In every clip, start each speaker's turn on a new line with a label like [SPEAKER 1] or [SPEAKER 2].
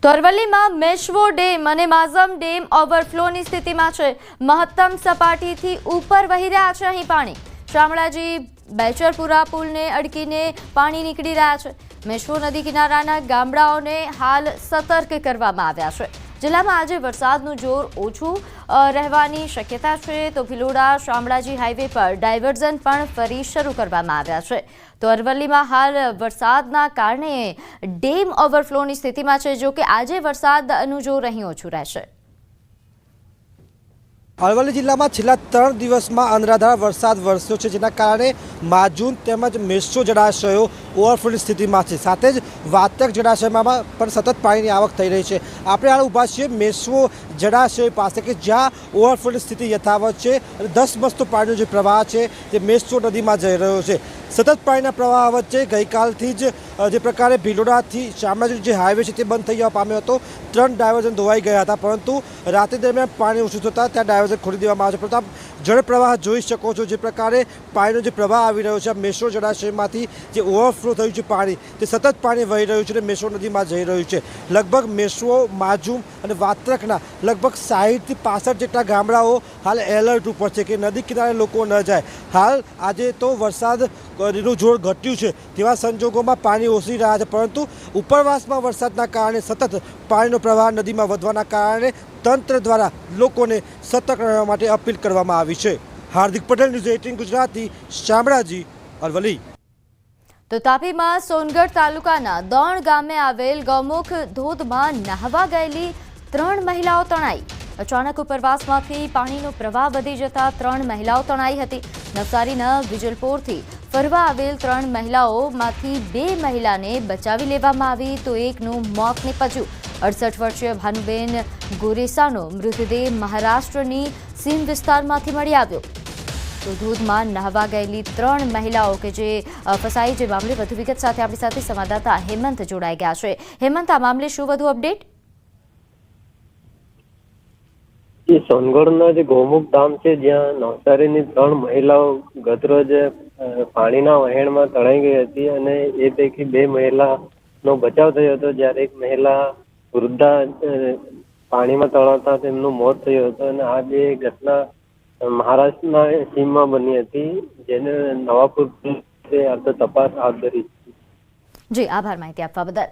[SPEAKER 1] તો અરવલ્લીમાં મેશ્વો ડેમ અને માઝમ ડેમ ઓવરફ્લોની સ્થિતિમાં છે। મહત્તમ સપાટીથી ઉપર વહી રહ્યા છે અહીં પાણી। શામળાજી બેચરપુરા પુલને અડકીને પાણી નીકળી રહ્યા છે। મેશ્વો નદી કિનારાના ગામડાઓને હાલ સતર્ક કરવામાં આવ્યા છે। જિલ્લામાં આજે વરસાદનું જોર ઓછું રહેવાની શક્યતા છે। તો ભિલોડા શામળાજી હાઈવે પર ડાયવર્ઝન પણ ફરી શરૂ કરવામાં આવ્યા છે। તો અરવલ્લીમાં હાલ વરસાદના કારણે ડેમ ઓવરફ્લોની સ્થિતિમાં છે। જો કે આજે વરસાદનું જોર અહીં ઓછું રહેશે।
[SPEAKER 2] અરવલ્લી જિલ્લામાં છેલ્લા 3 દિવસમાં અનરાધાર વરસાદ વરસ્યો છે, જેના કારણે માજૂન તેમજ મેશ્વો જળાશયો ઓવરફ્લોની સ્થિતિમાં છે। સાથે જ વાત્રક જળાશયમાં પણ સતત પાણીની આવક થઈ રહી છે। આપણે હાલ ઊભા છીએ મેશ્વો જળાશય પાસે કે જ્યાં ઓવરફ્લોની સ્થિતિ યથાવત છે અને ધસમસતો પાણીનો જે પ્રવાહ છે તે મેશ્વો નદીમાં જઈ રહ્યો છે। સતત પાણીના પ્રવાહ વચ્ચે ગઈકાલથી જ જે પ્રકારે ભિલોડાથી શામળાજી જે હાઈવે છે તે બંધ થઈ જવા પામ્યો હતો। 3 ડાયવર્ઝન ધોવાઈ ગયા હતા, પરંતુ રાત્રિ દરમિયાન પાણી ઓછું થતાં ત્યાં ડાયવર્ઝન ખોલી દેવામાં આવે છે। પરંતુ આપ જળ પ્રવાહ જોઈ શકો છો, જે પ્રકારે પાણીનો જે પ્રવાહ આવી રહ્યો છે। મેશ્વો જળાશયમાંથી જે ઓવરફ્લો થયું છે પાણી, તે સતત પાણી વહી રહ્યું છે અને મેશ્વો નદીમાં જઈ રહ્યું છે। લગભગ મેશ્વો, માજૂમ અને વાત્રકના લગભગ 60 થી 65 જેટલા ગામડાઓ હાલ એલર્ટ ઉપર છે કે નદી કિનારે લોકો ન જાય। હાલ આજે તો વરસાદનું જોર ઘટ્યું છે, તેવા સંજોગોમાં પાણી ઓસરી રહ્યા છે, પરંતુ ઉપરવાસમાં વરસાદના કારણે સતત પાણીનો પ્રવાહ નદીમાં વધવાના કારણે તંત્ર દ્વારા લોકોને સતર્ક રહેવા માટે અપીલ કરવામાં આવી છે। હાર્દિક પટેલ, ન્યૂઝ 18 ગુજરાતી, શામળાજી, અરવલ્લી।
[SPEAKER 1] તો તાપીમાં સોનગઢ તાલુકાના દોણ ગામે આવેલ ગૌમુખ ધોધમાં નહાવા ગયેલી 3 મહિલાઓ તણાઈ। અચાનક ઉપરવાસમાંથી પાણીનો પ્રવાહ વધી જતા 3 મહિલાઓ તણાઈ હતી। નવસારીના વિજલપોરથી ફરવા આવેલ 3 મહિલાઓમાંથી 2 મહિલાને બચાવી લેવામાં આવી, તો એકનું મોત નીપજ્યું। 68 વર્ષીય ભાનુબેન ગોરેસાનો મૃતદેહ મહારાષ્ટ્રની સીમ વિસ્તારમાંથી મળી આવ્યો। તો ધોધમાં નહાવા ગયેલી 3 મહિલાઓ કે જે ફસાઈ, જે મામલે વધુ વિગત સાથે આપણી સાથે સંવાદદાતા હેમંત જોડાઈ ગયા છે। હેમંત, આ મામલે શું વધુ અપડેટ?
[SPEAKER 3] સોનગઢના જે ગૌમુખ ધામ છે, જ્યાં નવસારીની 3 મહિલાઓ ગતરોજ પાણીના વહેણમાં તણાઈ ગઈ હતી અને એ પૈકી 2 મહિલાનો બચાવ થયો હતો, જ્યારે એક મહિલા વૃદ્ધા પાણીમાં તણાતા તેમનું મોત થયું હતું। અને આ જે ઘટના મહારાષ્ટ્રના સીમમાં બની હતી, જેને નવાપુર પોલીસે તપાસ હાથ ધરી છે।
[SPEAKER 1] જી, આભાર માહિતી આપવા બદલ।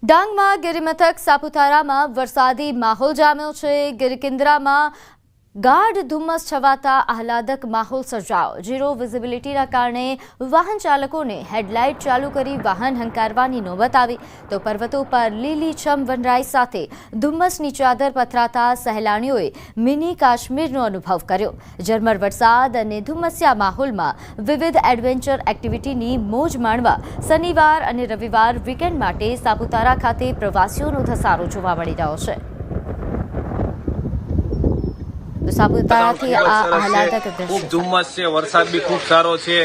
[SPEAKER 1] ડાંગમાં ગિરિમથક સાપુતારામાં વરસાદી માહોલ જામ્યો છે। ગિરકિન્દ્રામાં ગાઢ ધુમ્મસ છવાતા આહલાદક માહોલ સર્જાયો। ઝીરો વિઝિબિલિટીના કારણે વાહન ચાલકોને હેડલાઇટ ચાલુ કરી વાહન હંકારવાની નોબત આવી। તો પર્વતો પર લીલીછમ વનરાઈ સાથે ધુમ્મસની ચાદર પથરાતા સહેલાણીઓએ મિની કાશ્મીરનો અનુભવ કર્યો। ઝરમર વરસાદ અને ધુમ્મસ્યા માહોલમાં વિવિધ એડવેન્ચર એક્ટિવિટીની મોજ માણવા શનિવાર અને રવિવાર વીકેન્ડ માટે સાપુતારા ખાતે પ્રવાસીઓનો ધસારો જોવા મળી રહ્યો છે। સાપુતારાથી આ આહલાદક
[SPEAKER 4] ખૂબ
[SPEAKER 1] દ્રશ્ય
[SPEAKER 4] ધુમ્મસ છે, વરસાદ બી ખૂબ સારો છે,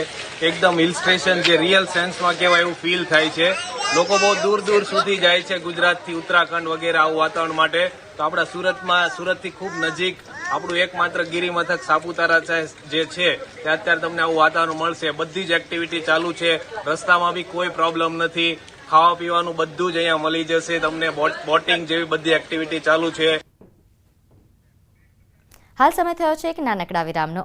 [SPEAKER 4] એકદમ હિલ સ્ટેશન જે રિયલ સેન્સમાં કહેવાય એવું ફીલ થાય છે। લોકો બહુ દૂર દૂર સુધી જાય છે, ગુજરાતથી ઉત્તરાખંડ વગેરે આવું વાતાવરણ માટે। તો આપણા સુરતથી ખૂબ નજીક આપણું એકમાત્ર ગિરિમથક સાપુતારા જે છે, તે અત્યારે તમને આવું વાતાવરણ મળશે। બધી જ એક્ટિવિટી ચાલુ છે, રસ્તામાં બી કોઈ પ્રોબ્લેમ નથી, ખાવા પીવાનું બધું જ અહીંયા મળી જશે તમને। બોટિંગ જેવી બધી એક્ટિવિટી ચાલુ છે।
[SPEAKER 1] હાલ સમય થયો છે એક નાનકડા વિરામનો।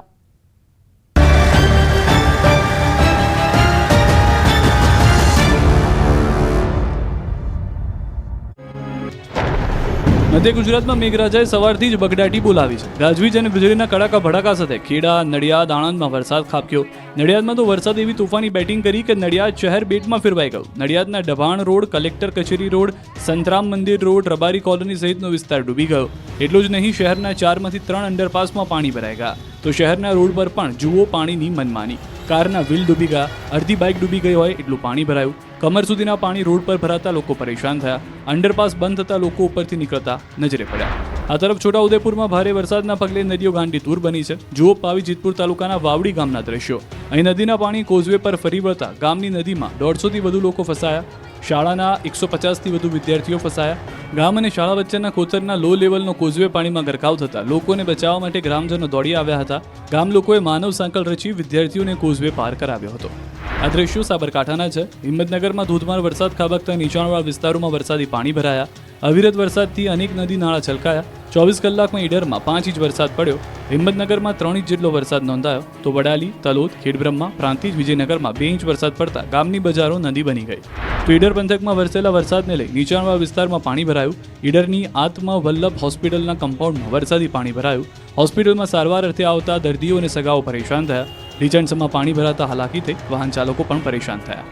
[SPEAKER 5] મધ્ય ગુજરાતમાં મેઘરાજાએ સવારથી જ બગડાટી બોલાવી છે। ગાજવીજ અને વીજળીના કડાકા ભડાકા સાથે ખેડા, નડિયાદ, આણંદમાં વરસાદ ખાબક્યો। નડિયાદમાં તો વરસાદ એવી તોફાની બેટિંગ કરી કે નડિયાદ શહેર બેટમાં ફેરવાઈ ગયું। નડિયાદના ડભાણ રોડ, કલેક્ટર કચેરી રોડ, સંતરામ મંદિર રોડ, રબારી કોલોની સહિતનો વિસ્તાર ડૂબી ગયો। એટલું જ નહીં, શહેરના 4માંથી 3 અંડરપાસમાં પાણી ભરાઈ ગયા। તો શહેરના રોડ પર પણ જુઓ પાણીની મનમાની। કારના વ્હીલ ડૂબી ગયા, અડધી બાઇક ડૂબી ગઈ હોય એટલું પાણી ભરાયું। કમર સુધીના પાણી રોડ પર ભરાતા લોકો પરેશાન થયા। અંડરપાસ બંધ થતા લોકો ઉપરથી નીકળતા નજરે પડ્યા। આ તરફ છોટાઉદેપુરમાં ભારે વરસાદના પગલે નદીઓ ગાંડીતુર બની છે। જુઓ પાવી જીતપુર તાલુકાના વાવડી ગામના દ્રશ્યો। અહીં નદીના પાણી કોઝવે પર ફરી વળતા ગામની નદીમાં 150થી વધુ લોકો ફસાયા। શાળાના 150થી વધુ વિદ્યાર્થીઓ ફસાયા. ગામ અને શાળા વચ્ચેના કોતરના લો લેવલનો કોઝવે પાણીમાં ગરકાવ થતા લોકોને બચાવવા માટે ગ્રામજનો દોડી આવ્યા હતા. ગામ લોકોએ માનવ સાંકળ રચી વિદ્યાર્થીઓને કોઝવે પાર કરાવ્યો હતો. આ દ્રશ્યો સાબરકાંઠાના છે. હિંમતનગરમાં ધોધમાર વરસાદ ખાબકતા નીચાણવાળા વિસ્તારોમાં વરસાદી પાણી ભરાયા. અવિરત વરસાદથી અનેક નદી નાળા છલકાયા. 24 કલાકમાં ઈડરમાં 5 ઇંચ વરસાદ પડ્યો. હિંમતનગરમાં 3 ઇંચ જેટલો વરસાદ નોંધાયો તો વડાલી, તલોદ, ખેડબ્રહ્મા, પ્રાંતિજ, વિજયનગરમાં 2 ઇંચ વરસાદ પડતા ગામની બજારો નદી બની ગઈ. તો ઈડર પંથકમાં વરસેલા વરસાદને લઈ નીચાણવાળા વિસ્તારમાં પાણી ભરાયું. ઈડરની આત્મા વલ્લભ હોસ્પિટલના કમ્પાઉન્ડમાં વરસાદી પાણી ભરાયું. હોસ્પિટલમાં સારવાર અર્થે આવતા દર્દીઓ અને સગાઓ પરેશાન થયા. લીચણસમાં પાણી ભરાતા હાલાકી થઈ વાહન ચાલકો પણ પરેશાન થયા.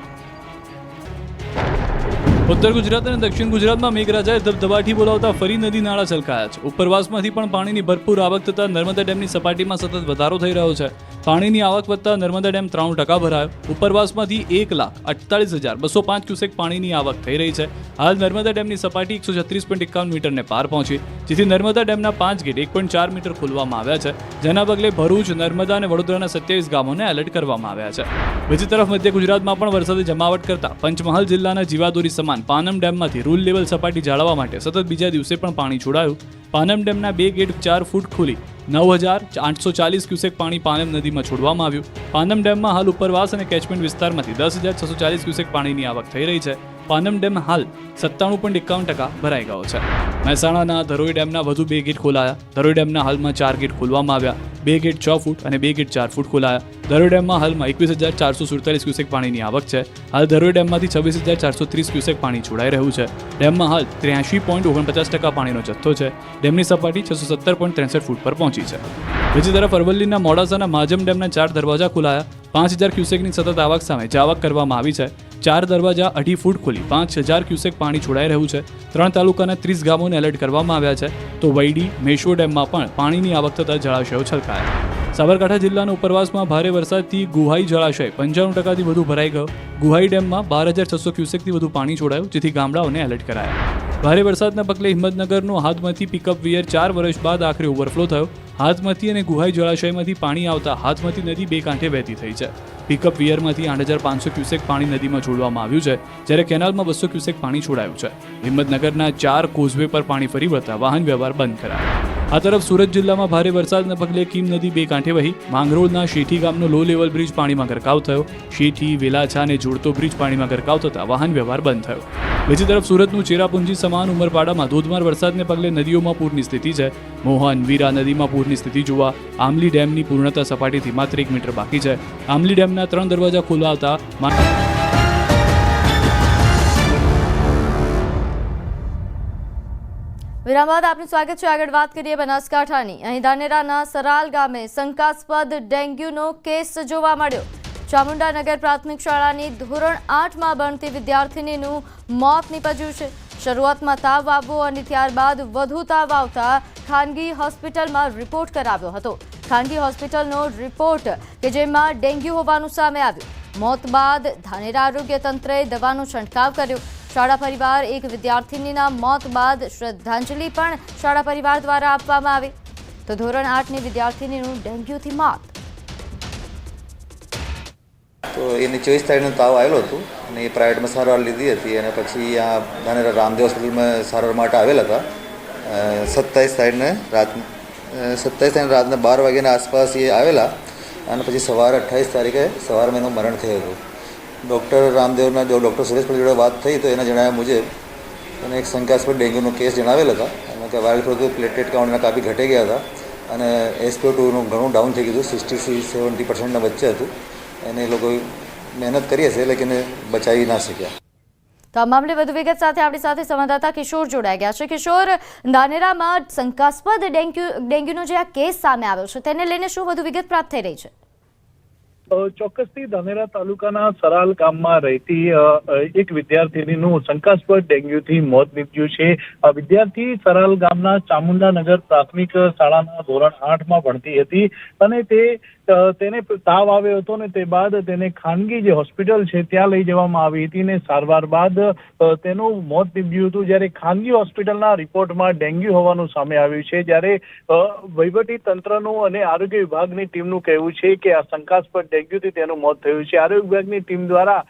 [SPEAKER 5] ઉત્તર ગુજરાત અને દક્ષિણ ગુજરાતમાં મેઘરાજાએ ધબધબાટી બોલાવતા ફરી નદી નાળા છલકાયા છે. ઉપરવાસમાંથી પણ પાણીની ભરપૂર આવક થતાં નર્મદા ડેમની સપાટીમાં સતત વધારો થઈ રહ્યો છે. પાણીની આવક વધતા નર્મદા ડેમ 93% ભરાયો. ઉપરવાસમાંથી 1,48,205 ક્યુસેક પાણીની આવક થઈ રહી છે. હાલ નર્મદા ડેમની સપાટી 136.51 મીટરને પાર પહોંચી, જેથી નર્મદા ડેમના 5 ગેટ 1.4 મીટર ખોલવામાં આવ્યા છે. જેના પગલે ભરૂચ, નર્મદા અને વડોદરાના 27 ગામોને એલર્ટ કરવામાં આવ્યા છે. બીજી તરફ મધ્ય ગુજરાતમાં પણ વરસાદે જમાવટ કરતા પંચમહાલ જિલ્લાના જીવાદોરી સમાન પાનમ ડેમમાંથી રૂલ લેવલ સપાટી જાળવવા માટે સતત બીજા દિવસે પણ પાણી છોડાયું. પાનમ ડેમના 2 ગેટ 4 ફૂટ ખોલી 9,840 ક્યુસેક પાણી પાનમ નદીમાં છોડવામાં આવ્યું. પાનમ ડેમમાં હાલ ઉપરવાસ અને કેચમેન્ટ વિસ્તારમાંથી 10,640 ક્યુસેક પાણીની આવક થઈ રહી છે. પાનમ ડેમ હાલ 97.51% ભરાઈ ગયો છે. મહેસાણાના ધરોઈ ડેમના વધુ 2 ગેટ ખોલાયા. ધરોઈ ડેમના હાલમાં 4 ગેટ ખોલવામાં આવ્યા. 2 ગેટ 6 ફૂટ અને 2 ગેટ 4 ફૂટ ખોલાયા. ધરોઈ ડેમમાં હાલમાં 21,447 ક્યુસેક પાણીની આવક છે. હાલ ધરોઈ ડેમમાંથી 26,430 ક્યુસેક પાણી છોડાઈ રહ્યું છે. ડેમમાં હાલ 83.49% પાણીનો જથ્થો છે. ડેમની સપાટી 617.63 ફૂટ પર પહોંચી છે. બીજી તરફ અરવલ્લીના મોડાસાના માજમ ડેમના 4 દરવાજા ખોલાયા. 5,000 ક્યુસેકની સતત આવક સામે જાવક કરવામાં આવી છે. 4 દરવાજા 2.5 ફૂટ ખોલી 5,000 ક્યુસેક પાણી છોડાઈ રહ્યું છે. 3 તાલુકાના 30 ગામોને એલર્ટ કરવામાં આવ્યા છે. તો વૈડી, મેશ્વો ડેમમાં પણ પાણીની આવક થતાં જળાશયો છલકાયા. સાબરકાંઠા જિલ્લાના ઉપરવાસમાં ભારે વરસાદથી ગુહાઈ જળાશય 95%થી વધુ ભરાઈ ગયો. ગુહાઈ ડેમમાં 12,600 ક્યુસેકથી વધુ પાણી છોડાયું, જેથી ગામડાઓને એલર્ટ કરાયા. ભારે વરસાદના પગલે હિંમતનગરનો હાથમતી પિકઅપ વિયર 4 વર્ષ બાદ આખરે ઓવરફ્લો થયો. હાથમતી અને ગુહાઈ જળાશયમાંથી પાણી આવતા હાથમતી નદી 2 કાંઠે વહેતી થઈ છે. પિકઅપ વિયરમાંથી 8,500 ક્યુસેક પાણી નદીમાં છોડવામાં આવ્યું છે, જ્યારે કેનાલમાં 200 ક્યુસેક પાણી છોડાયું છે. હિંમતનગરના 4 કોઝવે પર પાણી ફરી વળતા વાહન વ્યવહાર બંધ કરાયો. આ તરફ સુરત જિલ્લામાં ભારે વરસાદના પગલે કીમ નદી 2 કાંઠે વહી. માંગરોળના શેઠી ગામનો લો લેવલ બ્રિજ પાણીમાં ગરકાવ થયો. શેઠી, વેલાછાને જોડતો બ્રિજ પાણીમાં ગરકાવ થતા વાહન વ્યવહાર બંધ થયો. બીજી તરફ સુરતનું ચેરાપુંજી સમાન ઉમરપાડામાં ધોધમાર વરસાદને પગલે નદીઓમાં પૂરની સ્થિતિ છે. મોહન, વીરા નદીમાં પૂરની સ્થિતિ જોવા આમલી ડેમની પૂર્ણતા સપાટીથી માત્ર 1 મીટર બાકી છે. આમલી ડેમના 3 દરવાજા ખોલાવતા
[SPEAKER 1] વિરામ બાદ આપનું સ્વાગત છે. આગળ વાત કરીએ બનાસકાંઠાની. અહીં ધાનેરાના સરાલ ગામે શંકાસ્પદ ડેન્ગ્યુનો કેસ જોવા મળ્યો. ચામુંડાનગર પ્રાથમિક શાળાની ધોરણ 8માં ભણતી વિદ્યાર્થિનીનું મોત નીપજ્યું છે. શરૂઆતમાં તાવ આવવો અને ત્યારબાદ વધુ તાવ આવતા ખાનગી હોસ્પિટલમાં રિપોર્ટ કરાવ્યો હતો. ખાનગી હોસ્પિટલનો રિપોર્ટ કે જેમાં ડેન્ગ્યુ હોવાનું સામે આવ્યું. મોત બાદ ધાનેરા આરોગ્ય તંત્રએ દવાનો છંટકાવ કર્યો. શાળા પરિવાર એક વિદ્યાર્થિનીના મોત બાદ શ્રદ્ધાંજલિ પણ શાળા પરિવાર દ્વારા આપવામાં આવી. તો ધોરણ 8ની વિદ્યાર્થિનીનું ડેન્ગ્યુથી મોત.
[SPEAKER 6] તો એને 24 તારીખનો તાવ આવેલો હતો અને એ પ્રાઇવેટમાં સારવાર લીધી હતી અને પછી આ ધાનેરા રામદેવ હોસ્પિટલમાં સારવાર માટે આવેલા હતા. 27 તારીખના રાતના 12 વાગ્યાના આસપાસ એ આવેલા અને પછી સવારે 28 તારીખે સવારમાં એનું મરણ થયું હતું. ડૉક્ટર રામદેવના જો ડૉક્ટર સુરેશ પટેલ જોડે વાત થઈ તો એના જણાવ્યા મુજબ એને એક શંકાસ્પદ ડેન્ગ્યુનો કેસ જણાવેલ હતા અને કે વાયરલ થયું પ્લેટલેટ કાઉન્ટના કાફી ઘટી ગયા હતા અને SpO2નું ઘણું ડાઉન થઈ ગયું હતું. 60-70% વચ્ચે હતું. એને એ લોકો મહેનત કરી હશે લેકિન બચાવી ના શક્યા.
[SPEAKER 1] તો આ મામલે વધુ વિગત સાથે આપણી સાથે સંવાદદાતા કિશોર જોડાઈ ગયા છે. કિશોર, ધાનેરામાં શંકાસ્પદ ડેન્ગ્યુનો જે આ કેસ સામે આવ્યો છે તેને લઈને શું વધુ વિગત પ્રાપ્ત થઈ રહી છે?
[SPEAKER 7] ચોક્કસથી ધાનેરા તાલુકાના સરાલ ગામમાં રહેતી એક વિદ્યાર્થીનીનું શંકાસ્પદ ડેન્ગ્યુથી મોત નીપજ્યું છે. આ વિદ્યાર્થી સરાલ ગામના ચામુંડાનગર પ્રાથમિક શાળાના ધોરણ 8માં ભણતી હતી અને તે તેને તાવ આવ્યો હતો ને તે બાદ તેને ખાનગી જે હોસ્પિટલ છે ત્યાં લઈ જવામાં આવી હતી ને સારવાર બાદ તેનું મોત નીપજ્યું હતું. જ્યારે ખાનગી હોસ્પિટલના રિપોર્ટમાં ડેન્ગ્યુ હોવાનું સામે આવ્યું છે. જ્યારે વહીવટી તંત્રનું અને આરોગ્ય વિભાગની ટીમનું કહેવું છે કે આ શંકાસ્પદ ડેન્ગ્યુથી તેનું મોત થયું છે. આરોગ્ય વિભાગની ટીમ દ્વારા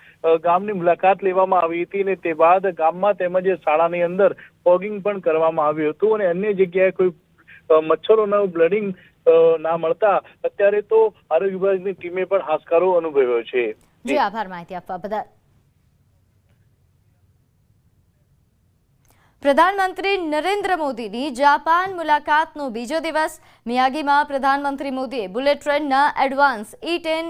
[SPEAKER 7] ગામની મુલાકાત લેવામાં આવી હતી ને તે બાદ ગામમાં તેમજ શાળાની અંદર ફોગિંગ પણ કરવામાં આવ્યું હતું અને અન્ય જગ્યાએ કોઈ મચ્છરોનું બ્લડિંગ ના મળતા અત્યારે તો આરોગ્ય વિભાગની ટીમે પણ હાશકારો અનુભવ્યો છે.
[SPEAKER 1] જી આભાર માહિતી આપવા બદલ. પ્રધાનમંત્રી નરેન્દ્ર મોદીની જાપાન મુલાકાતનો બીજો દિવસ. મિયાગીમાં પ્રધાનમંત્રી મોદીએ બુલેટ ટ્રેનના એડવાન્સ E10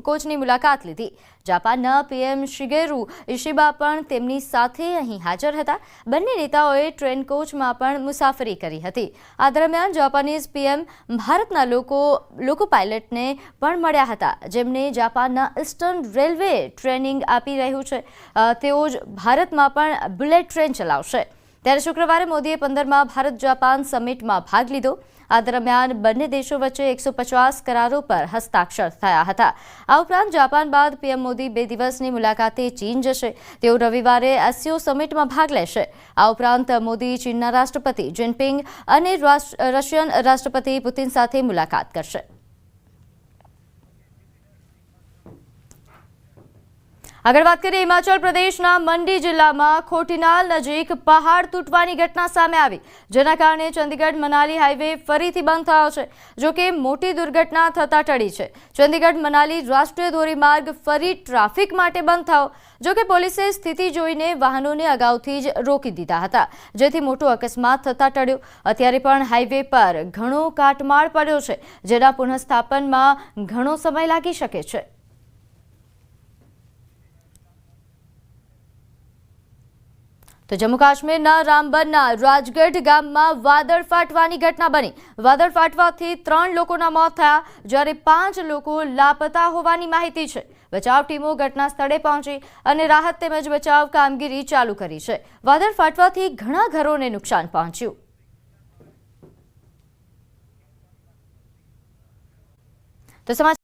[SPEAKER 1] કોચની મુલાકાત લીધી. જાપાનના PM શિગેરુ ઇશિબા પણ તેમની સાથે અહીં હાજર હતા. બંને નેતાઓએ ટ્રેન કોચમાં પણ મુસાફરી કરી હતી. આ દરમિયાન જાપાનીઝ PM ભારતના લોકો પાયલટને પણ મળ્યા હતા, જેમને જાપાનના ઇસ્ટર્ન રેલવે ટ્રેનિંગ આપી રહ્યું છે. તેઓ જ ભારતમાં પણ બુલેટ ટ્રેન ચલાવશે. ત્યારે શુક્રવારે મોદીએ 15મા ભારત જાપાન સમિટમાં ભાગ લીધો. આ દરમિયાન બંને દેશો વચ્ચે 150 કરારો પર હસ્તાક્ષર થયા હતા. આ ઉપરાંત જાપાન બાદ PM મોદી 2 દિવસની મુલાકાતે ચીન જશે. તેઓ રવિવારે SCO સમિટમાં ભાગ લેશે. આ ઉપરાંત મોદી ચીનના રાષ્ટ્રપતિ જિનપિંગ અને રશિયન રાષ્ટ્રપતિ પુતિન સાથે મુલાકાત કરશે. આગળ વાત કરીએ, હિમાચલ પ્રદેશના મંડી જિલ્લામાં ખોટીનાલ નજીક પહાડ તૂટવાની ઘટના સામે આવી, જેના કારણે ચંદીગઢ મનાલી હાઈવે ફરીથી બંધ થયો છે. જોકે મોટી દુર્ઘટના થતા ટળી છે. ચંદીગઢ મનાલી રાષ્ટ્રીય ધોરીમાર્ગ ફરી ટ્રાફિક માટે બંધ થયો. જોકે પોલીસે સ્થિતિ જોઈને વાહનોને અગાઉથી જ રોકી દીધા હતા, જેથી મોટો અકસ્માત થતા ટળ્યો. અત્યારે પણ હાઈવે પર ઘણો કાટમાળ પડ્યો છે, જેના પુનઃસ્થાપનમાં ઘણો સમય લાગી શકે છે. તો જમ્મુ કાશ્મીરના રામબનના રાજગઢ ગામમાં વાદળ ફાટવાની ઘટના બની. વાદળ ફાટવાથી 3 લોકોના મોત થયા, જ્યારે 5 લોકો લાપતા હોવાની માહિતી છે. બચાવ ટીમો ઘટના સ્થળે પહોંચી અને રાહત તેમજ બચાવ કામગીરી ચાલુ કરી છે. વાદળ ફાટવાથી ઘણા ઘરોને નુકસાન પહોંચ્યું. તો સમાચાર